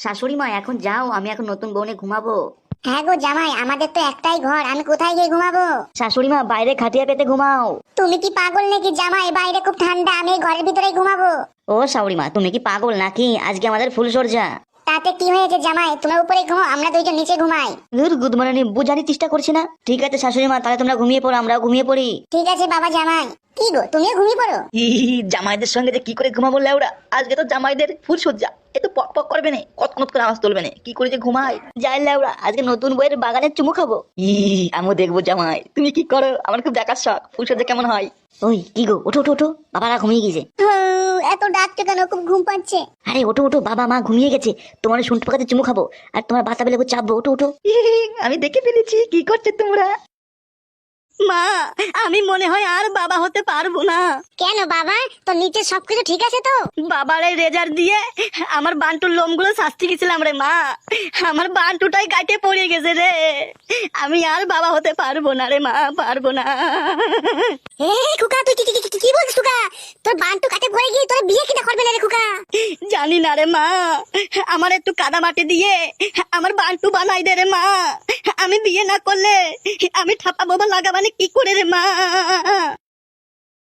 শাশুড়ি মা এখন যাও, আমি এখন নতুন বউনে ঘুমাবো। হ্যাঁ গো জামাই, আমাদের তো একটাই ঘর, আমি কোথায় গিয়ে ঘুমাবো? শাশুড়ি মা বাইরে খাটিয়া পেতে ঘুমাও। তুমি কি পাগল নাকি জামাই? বাইরে খুব ঠান্ডা, আমি এই ঘরের ভিতরেই ঘুমাবো। ও শাশুড়ি মা তুমি কি পাগল নাকি? আজকে আমাদের ফুল সজ্জা। তাতে কি হয়েছে জামাই? তোমার উপরে ঘুমাও, আমরা দুইজন নিচে ঘুমাই। গুদমারানি বোঝারই চেষ্টা করছি না। ঠিক আছে শাশুড়ি মা, তাহলে তোমরা ঘুমিয়ে পড়ো, আমরাও ঘুমিয়ে পড়ি। ঠিক আছে বাবা জামাই। কি গো তুমিও ঘুমিয়ে পড়ো? জামাইদের সঙ্গে যে কি করে ঘুমাবো লেওড়া, আজকে তো জামাইদের ফুল সজ্জা। এ তো পক পক করবে না, কত করে আওয়াজ তুলবে না, কি করে যে ঘুমাই। যাই লেওড়া, আজকে নতুন বইয়ের বাগানের চুমু খাবো। আমিও দেখবো জামাই তুমি কি করো, আমার খুব দেখার শখ ফুল সজ্জা কেমন হয়। ওই কি গো, ওঠো ওঠো ওঠো, বাবারা ঘুমিয়ে গেছে। এত ডাকছো কেন? খুব ঘুম পাচ্ছে। আরে ওঠো ওঠো, বাবা মা ঘুমিয়ে গেছে। তোমার শুনতে পাকাতে চুমু খাবো আর তোমার বাতা বেলে চাপবো। ওঠো ওঠো। আমি দেখে ফেলেছি কি করছে তোমরা। মা, আমি মনে হয় আর বাবা হতে পারবো না। কেন বাবা, তো নিচে সবকিছু ঠিক আছে তো? বাবার এই রেজার দিয়ে আমার বান্টুর লোমগুলো শাস্তি গেছিলাম রে মা। আমার বান্টুটাই গাটে পড়ে গেছে রে। আমি আর বাবা হতে পারবো না রে মা, পারবো না। এ খোকা, তুই কি বলছিস খোকা? তোর বান্টু কাটে পড়ে গিয়ে তোর বিয়ে কিনা করবে না রে খোকা? জানি না রে মা, আমার একটু কাদা মাটি দিয়ে আমার বান্টু বানাই দে রে মা। আমি বিয়ে না করলে আমি ঠাপা বাবা লাগাবানি কি করে রে মা?